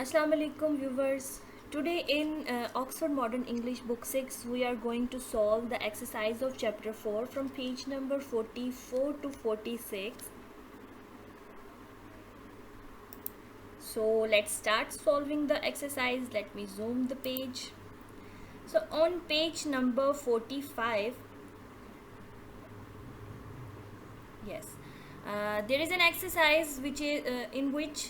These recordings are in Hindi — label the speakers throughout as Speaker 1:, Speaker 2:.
Speaker 1: Assalamu alaikum viewers. Today in Oxford Modern English Book 6 we are going to solve the exercise of chapter 4 from page number 44 to 46. So let's start solving the exercise. Let me zoom the page. So on page number 45, yes, there is an exercise which is in which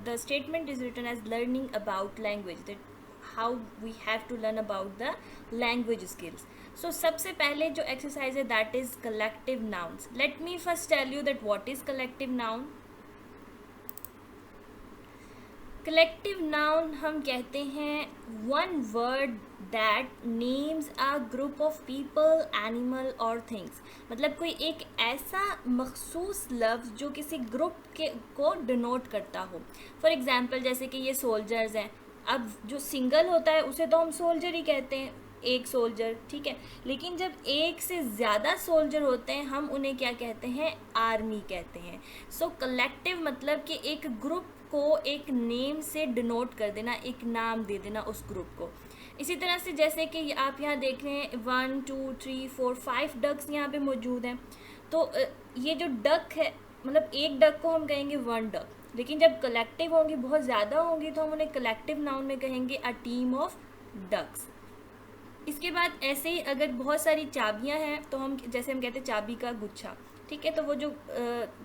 Speaker 1: the statement is written as learning about language, that how we have to learn about the language skills. So सबसे पहले जो exercise है that is collective nouns. Let me first tell you that what is collective noun. Collective noun हम कहते हैं one word that names a group of people, animal और थिंग्स. मतलब कोई एक ऐसा मखसूस लफ्ज़ जो किसी ग्रुप के को डिनोट करता हो. फॉर एग्जांपल जैसे कि ये सोल्जर्स हैं. अब जो सिंगल होता है उसे तो हम सोल्जर ही कहते हैं, एक सोल्जर, ठीक है. लेकिन जब एक से ज़्यादा सोल्जर होते हैं हम उन्हें क्या कहते हैं, आर्मी कहते हैं. सो कलेक्टिव मतलब कि एक ग्रुप को एक नेम से डिनोट कर देना, एक नाम दे देना उस ग्रुप को. इसी तरह से जैसे कि आप यहाँ देख रहे हैं 1 2 3 4 5 डक्स यहाँ पे मौजूद हैं. तो ये जो डक है, मतलब एक डक को हम कहेंगे वन डक. लेकिन जब कलेक्टिव होंगी, बहुत ज़्यादा होंगी, तो हम उन्हें कलेक्टिव नाउन में कहेंगे अ टीम ऑफ डक्स. इसके बाद ऐसे ही अगर बहुत सारी चाबियां हैं तो हम जैसे हम कहते हैं चाबी का गुच्छा, ठीक है. तो वो जो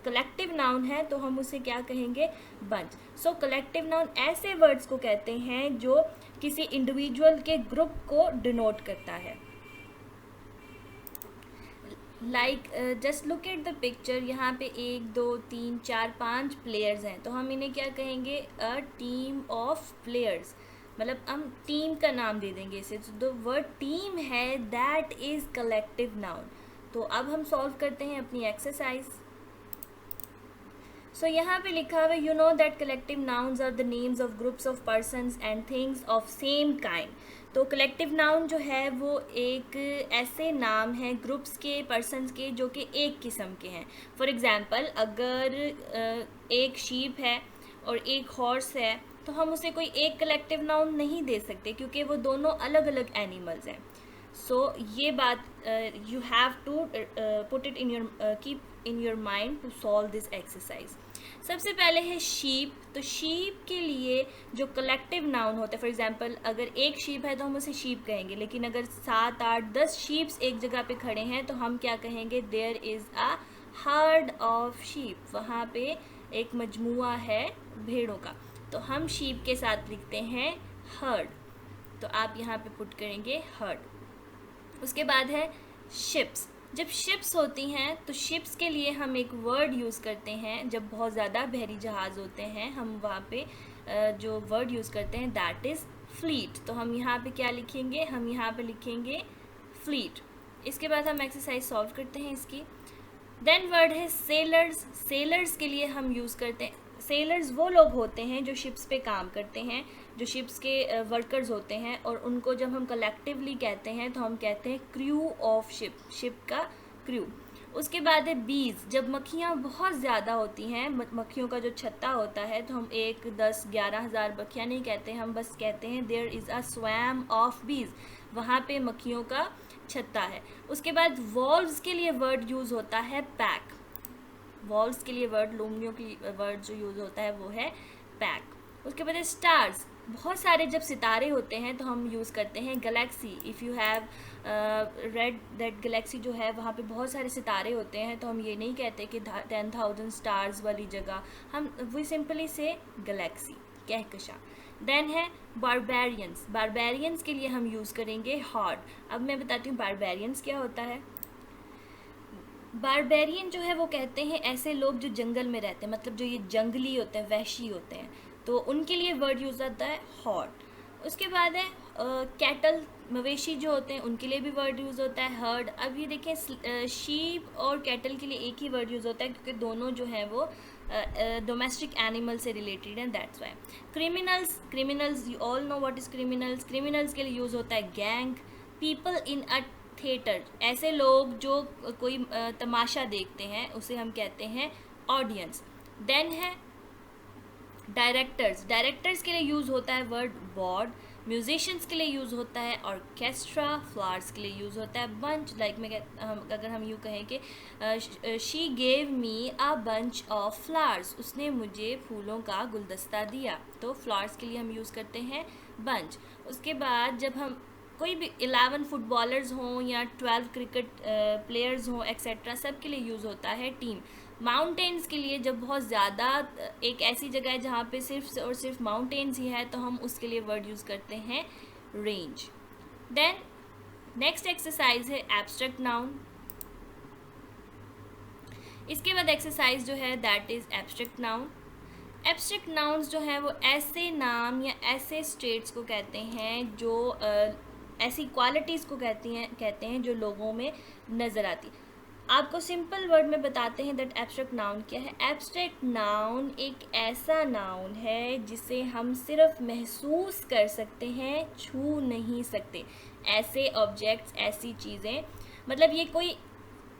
Speaker 1: कलेक्टिव नाउन है तो हम उसे क्या कहेंगे, बंच. सो कलेक्टिव नाउन ऐसे वर्ड्स को कहते हैं जो किसी इंडिविजुअल के ग्रुप को डिनोट करता है. Like just look at the picture. यहाँ पे 1 2 3 4 5 प्लेयर्स हैं, तो हम इन्हें क्या कहेंगे, अ टीम ऑफ प्लेयर्स. मतलब हम टीम का नाम दे देंगे इसे. तो द वर्ड टीम है दैट इज़ कलेक्टिव नाउन. तो अब हम सॉल्व करते हैं अपनी एक्सरसाइज. सो यहाँ पे लिखा हुआ है you know that collective nouns are the names of groups of persons and things of same kind. तो कलेक्टिव नाउन जो है वो एक ऐसे नाम हैं ग्रुप्स के, पर्सनस के, जो कि एक किस्म के हैं. फॉर एग्ज़ाम्पल अगर एक शीप है और एक हॉर्स है तो हम उसे कोई एक कलेक्टिव नाउन नहीं दे सकते क्योंकि वो दोनों अलग अलग एनिमल्स हैं. सो ये बात you have to put it in your keep in your mind to solve this exercise. सबसे पहले है शीप. तो शीप के लिए जो कलेक्टिव नाउन होता है, फॉर एग्जांपल अगर एक शीप है तो हम उसे शीप कहेंगे. लेकिन अगर 7 8 10 शीप्स एक जगह पे खड़े हैं तो हम क्या कहेंगे, there is a herd of sheep. वहाँ पे एक मजमुआ है भेड़ों का, तो हम शीप के साथ लिखते हैं हर्ड. तो आप यहाँ पे पुट करेंगे हर्ड. उसके बाद है शिप्स. जब शिप्स होती हैं तो शिप्स के लिए हम एक वर्ड यूज़ करते हैं. जब बहुत ज़्यादा बहरी जहाज़ होते हैं हम वहाँ पे जो वर्ड यूज़ करते हैं दैट इज़ फ्लीट. तो हम यहाँ पे क्या लिखेंगे, हम यहाँ पे लिखेंगे फ्लीट. इसके बाद हम एक्सरसाइज सॉल्व करते हैं इसकी. देन वर्ड है सेलर्स. सेलर्स के लिए हम यूज़ करते हैं, सेलर्स वो लोग होते हैं जो शिप्स पे काम करते हैं, जो शिप्स के वर्कर्स होते हैं. और उनको जब हम कलेक्टिवली कहते हैं तो हम कहते हैं क्रू ऑफ शिप, शिप का क्रू. उसके बाद है बीज. जब मक्खियाँ बहुत ज़्यादा होती हैं, मक्खियों का जो छत्ता होता है, तो हम 1 10 11 हज़ार मक्खियाँ नहीं कहते, हम बस कहते हैं there is a swarm of bees. वहाँ पे मक्खियों का छत्ता है. उसके बाद वॉल्व्स के लिए वर्ड यूज़ होता है पैक. वॉल्व्स के लिए वर्ड, लोमड़ियों की वर्ड जो यूज़ होता है वो है पैक. उसके बाद स्टार्स. बहुत सारे जब सितारे होते हैं तो हम यूज़ करते हैं Galaxy. If you have read that Galaxy जो है वहाँ पे बहुत सारे सितारे होते हैं, तो हम ये नहीं कहते कि 10,000 स्टार्स वाली जगह, हम वो सिंपली से गैलेक्सी, कहकशा. देन है बारबेरियंस. बारबेरियंस के लिए हम यूज़ करेंगे हॉर्ड. अब मैं बताती हूँ बारबेरियंस क्या होता है. बारबेरियन जो है वो कहते हैं ऐसे लोग जो जंगल में रहते हैं, मतलब जो ये जंगली होते हैं, वहशी होते हैं, तो उनके लिए वर्ड यूज़ होता है हॉर्ड. उसके बाद है कैटल, मवेशी जो होते हैं उनके लिए भी वर्ड यूज़ होता है हर्ड. अब ये देखें शीप और कैटल के लिए एक ही वर्ड यूज़ होता है क्योंकि दोनों जो हैं वो डोमेस्टिक एनिमल से रिलेटेड हैं, that's why. Criminals. Criminals you all know what is criminals. Criminals के लिए यूज़ होता है gang. People in a theatre. ऐसे लोग जो कोई तमाशा देखते हैं उसे हम कहते हैं ऑडियंस. देन है डायरेक्टर्स के लिए यूज़ होता है वर्ड बोर्ड, म्यूजिशियंस के लिए यूज़ होता है ऑर्केस्ट्रा, फ्लावर्स के लिए यूज़ होता है बंच। अगर हम यूँ कहें कि she gave me a bunch of flowers, उसने मुझे फूलों का गुलदस्ता दिया, तो फ्लावर्स के लिए हम यूज़ करते हैं बंच। उसके बाद जब हम कोई भी 11 फुटबॉलर्स हों या 12 क्रिकेट प्लेयर्स हों एक्सेट्रा, सब के लिए यूज़ होता है टीम। माउंटेन्स के लिए जब बहुत ज़्यादा एक ऐसी जगह है जहाँ पे सिर्फ और सिर्फ माउंटेन्स ही है, तो हम उसके लिए वर्ड यूज़ करते हैं रेंज। देन नेक्स्ट एक्सरसाइज है एब्स्ट्रैक्ट नाउन। इसके बाद एक्सरसाइज जो है that is abstract noun. Abstract nouns जो है वो ऐसे नाम या ऐसे स्टेट्स को कहते हैं जो ऐसी क्वालिटीज़ को कहते हैं जो लोगों में नज़र आती। आपको सिंपल वर्ड में बताते हैं दैट एब्स्ट्रैक्ट नाउन क्या है। एब्स्ट्रैक्ट नाउन एक ऐसा नाउन है जिसे हम सिर्फ महसूस कर सकते हैं, छू नहीं सकते। ऐसे ऑब्जेक्ट्स, ऐसी चीज़ें, मतलब ये कोई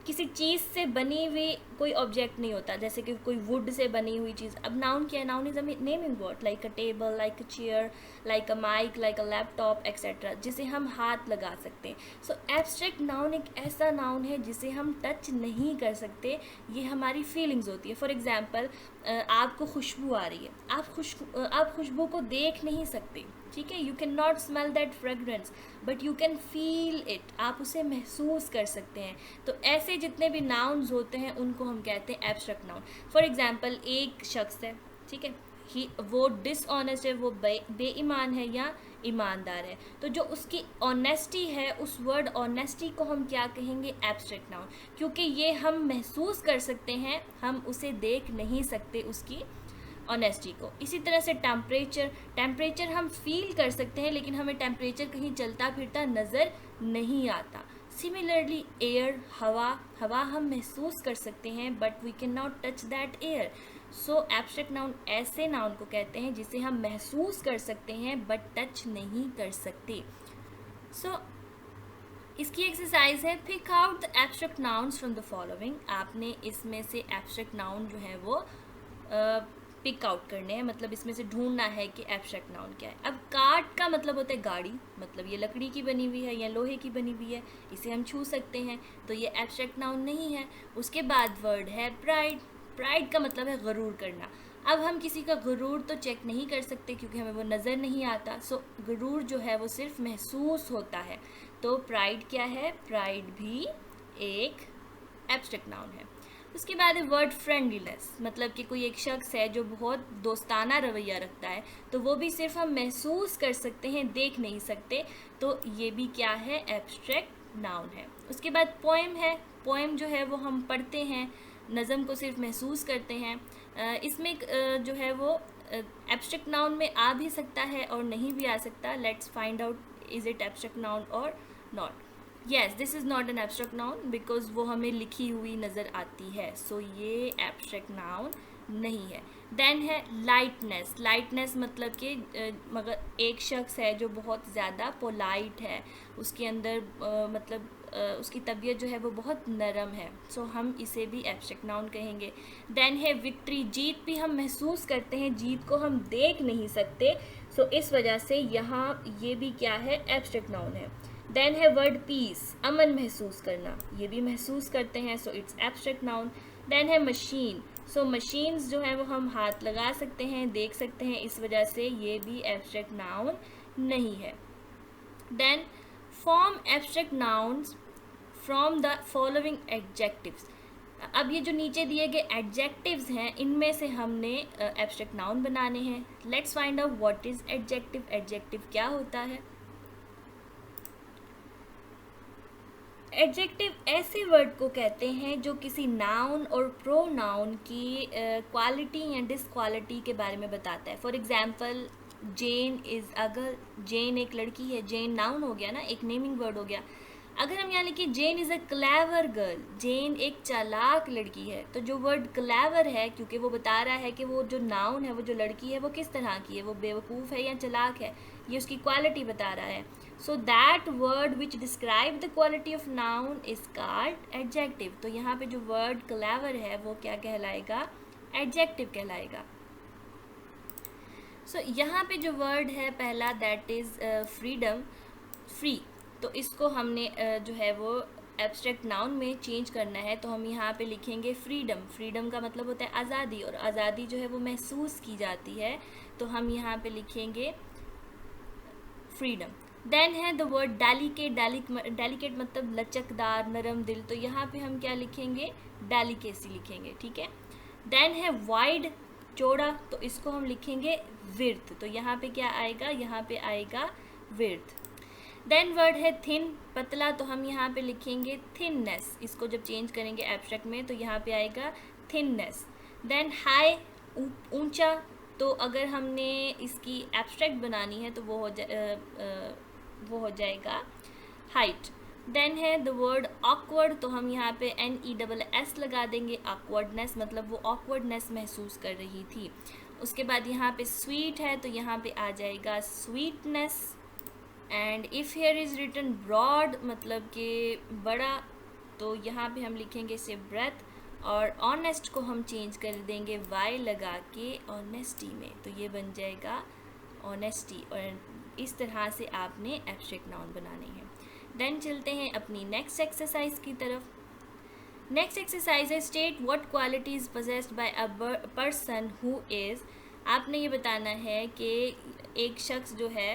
Speaker 1: किसी चीज़ से बनी हुई कोई ऑब्जेक्ट नहीं होता, जैसे कि कोई वुड से बनी हुई चीज़। अब नाउन क्या है? Noun is a naming word, like a table, like a chair, like a mic, like a laptop etcetera, जिसे हम हाथ लगा सकते हैं। सो एब्स्ट्रैक्ट नाउन एक ऐसा नाउन है जिसे हम टच नहीं कर सकते, ये हमारी फीलिंग्स होती है। फॉर एग्जाम्पल, आपको खुशबू आ रही है, आप खुशबू को देख नहीं सकते, ठीक है, you can not smell that fragrance but you can feel it, आप उसे महसूस कर सकते हैं। तो ऐसे जितने भी नाउन्स होते हैं उनको हम कहते हैं एब्स्ट्रैक्ट नाउन। फॉर एग्जाम्पल, एक शख्स है, ठीक है, वो डिसऑनेस्ट है, वो बेईमान है या ईमानदार है, तो जो उसकी ऑनेस्टी है, उस वर्ड ऑनेस्टी को हम क्या कहेंगे? एब्स्ट्रैक्ट नाउन, क्योंकि ये हम महसूस कर सकते हैं, हम उसे देख नहीं सकते उसकी ऑनेस्टी को। इसी तरह से टेम्परेचर हम फील कर सकते हैं, लेकिन हमें टेम्परेचर कहीं चलता फिरता नज़र नहीं आता। सिमिलरली एयर, हवा हम महसूस कर सकते हैं but we can not touch that air. So abstract noun ऐसे नाउन को कहते हैं जिसे हम महसूस कर सकते हैं बट टच नहीं कर सकते। सो इसकी एक्सरसाइज है pick out the abstract nouns from the following. आपने इसमें से एब्स्ट्रैक्ट नाउन जो है वो पिक आउट करने हैं, मतलब इसमें से ढूंढना है कि एब्स्ट्रैक्ट नाउन क्या है। अब कार्ट का मतलब होता है गाड़ी, मतलब ये लकड़ी की बनी हुई है या लोहे की बनी हुई है, इसे हम छू सकते हैं, तो ये एब्स्ट्रैक्ट नाउन नहीं है। उसके बाद वर्ड है प्राइड का मतलब है गरूर करना। अब हम किसी का गुरूर तो चेक नहीं कर सकते क्योंकि हमें वो नज़र नहीं आता, सो गुरूर जो है वो सिर्फ महसूस होता है। तो प्राइड क्या है? प्राइड भी एक एब्स्ट्रैक्ट नाउन है। उसके बाद है वर्ड फ्रेंडलीनेस, मतलब कि कोई एक शख्स है जो बहुत दोस्ताना रवैया रखता है, तो वो भी सिर्फ हम महसूस कर सकते हैं, देख नहीं सकते, तो ये भी क्या है? एब्स्ट्रैक्ट नाउन है। उसके बाद पोएम है। पोएम जो है वो हम पढ़ते हैं, नज़म को सिर्फ महसूस करते हैं। इसमें जो है वो एब्स्ट्रैक्ट नाउन में आ भी सकता है और नहीं भी आ सकता। Let's find out is it abstract noun और not. Yes, this is not an abstract noun because वो हमें लिखी हुई नज़र आती है, सो ये एब्स्ट्रैक्ट नाउन नहीं है। देन है लाइटनेस मतलब कि मगर एक शख्स है जो बहुत ज़्यादा पोलाइट है, उसके अंदर मतलब उसकी तबीयत जो है वो बहुत नरम है, सो हम इसे भी एब्स्ट्रैक्ट नाउन कहेंगे। देन है विक्ट्री, जीत भी हम महसूस करते हैं, जीत को हम देख नहीं सकते, सो इस वजह से यहाँ ये भी क्या है? एब्स्ट्रैक्ट नाउन है। देन है वर्ड पीस, अमन महसूस करना, ये भी महसूस करते हैं, so it's abstract noun. Then है मशीन, सो मशीन्स जो है वो हम हाथ लगा सकते हैं, देख सकते हैं, इस वजह से ये भी एब्स्ट्रैक्ट नाउन नहीं है। Then form abstract nouns from the following adjectives. अब ये जो नीचे दिए गए एडजेक्टिव्स हैं, इनमें से हमने एब्स्ट्रैक्ट नाउन बनाने हैं। Let's find out what is adjective. Adjective क्या होता है? एडजेक्टिव ऐसे वर्ड को कहते हैं जो किसी नाउन और प्रोनाउन की क्वालिटी या डिसक्वालिटी के बारे में बताता है। For example, Jane is a girl, Jane एक लड़की है, जेन नाउन हो गया ना, एक नेमिंग वर्ड हो गया। अगर हम यहाँ लिखिए जेन is a clever girl, Jane एक चालाक लड़की है, तो जो वर्ड क्लेवर है, क्योंकि वो बता रहा है कि वो जो नाउन है, वो जो लड़की है वो किस तरह की है, वो बेवकूफ़ है या चालाक है, ये उसकी क्वालिटी बता रहा है। So that word which describe the quality of noun is called adjective. तो यहाँ पे जो वर्ड क्लेवर है वो क्या कहलाएगा? एडजेक्टिव कहलाएगा। यहाँ पे जो वर्ड है पहला दैट इज़ फ्रीडम, फ्री, तो इसको हमने जो है वो एब्स्ट्रैक्ट नाउन में चेंज करना है, तो हम यहाँ पे लिखेंगे फ्रीडम। फ्रीडम का मतलब होता है आज़ादी, और आज़ादी जो है वो महसूस की जाती है, तो हम यहाँ पे लिखेंगे फ्रीडम। देन है द वर्ड डेलिकेट, डेलिकेट मतलब लचकदार, नरम दिल, तो यहाँ पे हम क्या लिखेंगे, डेलिकेसी लिखेंगे, ठीक है। देन है वाइड, चौड़ा, तो इसको हम लिखेंगे विड्थ, तो यहाँ पे क्या आएगा, यहाँ पे आएगा विड्थ। देन वर्ड है थिन, पतला, तो हम यहाँ पे लिखेंगे थिननेस, इसको जब चेंज करेंगे एब्स्ट्रैक्ट में तो यहाँ पे आएगा थिननेस। देन हाई, ऊंचा, तो अगर हमने इसकी एब्स्ट्रैक्ट बनानी है तो वो हो जाएगा हाइट। देन है द वर्ड ऑकवर्ड, तो हम यहाँ पे NESS लगा देंगे, ऑकवर्डनेस मतलब वो ऑकवर्डनेस महसूस कर रही थी। उसके बाद यहाँ पे स्वीट है, तो यहाँ पे आ जाएगा sweetness. And if here is written broad मतलब कि बड़ा, तो यहाँ पे हम लिखेंगे से ब्रेथ, और ऑनेस्ट को हम चेंज कर देंगे वाई लगा के ऑनेस्टी में, तो ये बन जाएगा ऑनेस्टी। और इस तरह से आपने एब्स्ट्रैक्ट नाउन बनाने हैं। देन चलते हैं अपनी नेक्स्ट एक्सरसाइज की तरफ। नेक्स्ट एक्सरसाइज है state what qualities possessed by a person who is. आपने ये बताना है कि एक शख्स जो है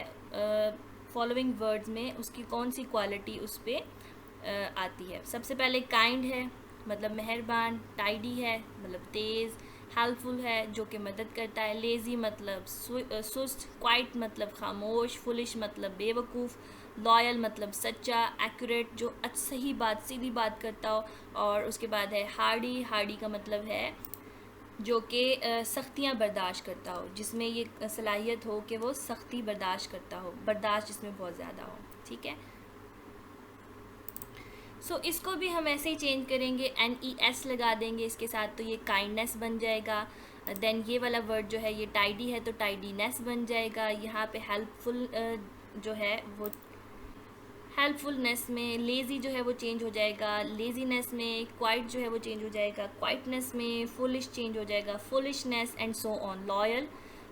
Speaker 1: फॉलोइंग वर्ड्स में उसकी कौन सी क्वालिटी उस पर आती है। सबसे पहले काइंड है मतलब मेहरबान, टाइडी है मतलब तेज़, हेल्पफुल है जो कि मदद करता है, लेज़ी मतलब सुस्त, क्वाइट मतलब खामोश, फुलिश मतलब बेवकूफ़, लॉयल मतलब सच्चा, एक्यूरेट जो सही बात सीधी बात करता हो, और उसके बाद है हार्डी। हार्डी का मतलब है जो कि सख्तियाँ बर्दाश्त करता हो, जिसमें ये सलाहियत हो कि वो सख्ती बर्दाश्त करता हो, बर्दाश्त जिसमें बहुत ज़्यादा हो, ठीक है। इसको भी हम ऐसे ही चेंज करेंगे, NES लगा देंगे इसके साथ, तो ये काइंडनेस बन जाएगा। देन ये वाला वर्ड जो है ये टाइडी है, तो टाइडीनेस बन जाएगा। यहाँ पे हेल्पफुल जो है वो हेल्पफुलनेस में, लेज़ी जो है वो चेंज हो जाएगा लेज़ीनेस में, क्वाइट जो है वो चेंज हो जाएगा क्वाइटनेस में, फुलिश चेंज हो जाएगा foolishness, and so on. Loyal,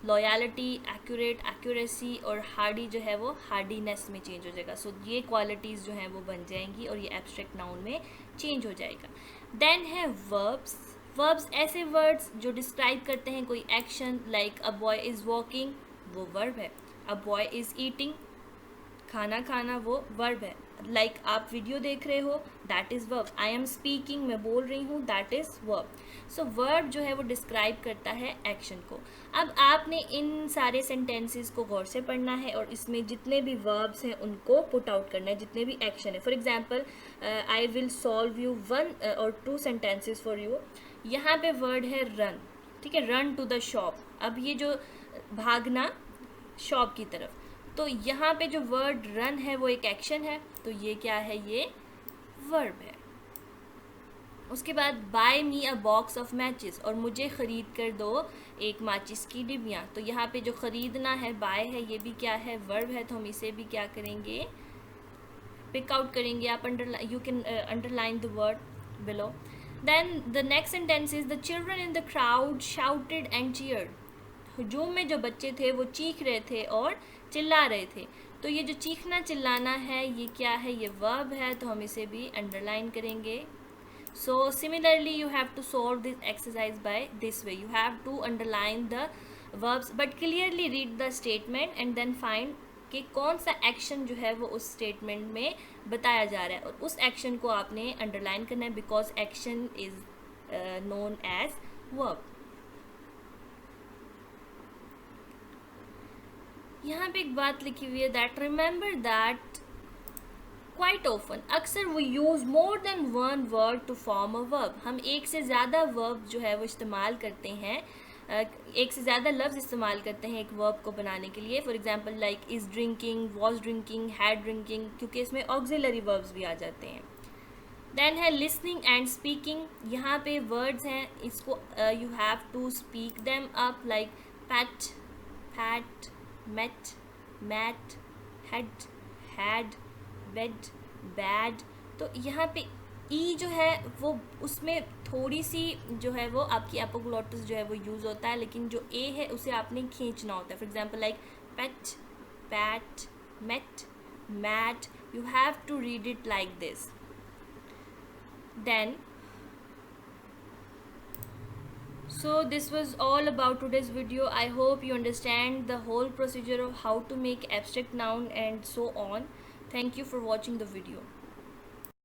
Speaker 1: loyalty, accurate, accuracy, और हार्डी जो है वो हार्डीनेस में चेंज हो जाएगा। ये क्वालिटीज़ जो हैं वो बन जाएंगी और ये एब्स्ट्रैक्ट नाउन में चेंज हो जाएगा। देन है वर्ब्स। वर्ब्स ऐसे वर्ड्स जो डिस्क्राइब करते हैं कोई action, like a boy is walking, वो वर्ब है। अ बॉय इज़ ईटिंग, खाना खाना, वो वर्ब है। लाइक आप वीडियो देख रहे हो, that is verb. I am speaking, मैं बोल रही हूँ, दैट इज़ वर्ब। वर्ब जो है वो डिस्क्राइब करता है एक्शन को। अब आपने इन सारे सेंटेंसेस को गौर से पढ़ना है और इसमें जितने भी वर्ब्स हैं उनको पुट आउट करना है, जितने भी एक्शन है। For example I will solve you 1 और 2 सेंटेंसेस फॉर यू। यहाँ पे वर्ड है रन, ठीक है, रन टू द शॉप। अब ये जो भागना शॉप की तरफ, तो यहाँ पे जो वर्ड रन है वो एक एक्शन है, तो ये क्या है, ये वर्ब है। उसके बाद buy me a box of matches, और मुझे ख़रीद कर दो एक माचिस की डिबियाँ। तो यहाँ पे जो ख़रीदना है बाय है, ये भी क्या है, वर्ब है, तो हम इसे भी क्या करेंगे, पिक आउट करेंगे। आप you can underline the word below. Then the next sentence is the children in the crowd shouted and cheered. हुजूम में जो बच्चे थे वो चीख रहे थे और चिल्ला रहे थे। तो ये जो चीखना चिल्लाना है ये क्या है, ये वर्ब है, तो हम इसे भी अंडरलाइन करेंगे। So similarly you have to solve this exercise by this way. You have to underline the verbs but clearly read the statement and then find कि कौन सा एक्शन जो है वो उस स्टेटमेंट में बताया जा रहा है, और उस एक्शन को आपने अंडरलाइन करना है because action is known as verb. यहाँ पे एक बात लिखी हुई है that remember that quite often, अक्सर वो use more than one word to form a verb. हम एक से ज़्यादा वर्ब जो है वो इस्तेमाल करते हैं, एक से ज़्यादा लफ्ज़ इस्तेमाल करते हैं एक वर्ब को बनाने के लिए। For example like is drinking, was drinking, had drinking, क्योंकि इसमें ऑक्सिलरी वर्ब्स भी आ जाते हैं। देन है लिसनिंग एंड स्पीकिंग। यहाँ पे वर्ड्स हैं, इसको you have to speak them up like pat, fat, met, mat, head, had, bed, bad. तो यहाँ पे ई जो है वो उसमें थोड़ी सी जो है वो आपकी एपोग्लॉटिस जो है वो यूज़ होता है, लेकिन जो ए है उसे आपने खींचना होता है. For example like pet, pat, met, mat, you have to read it like this. Then so this was all about today's video. I hope you understand the whole procedure of how to make abstract noun and so on. Thank you for watching the video.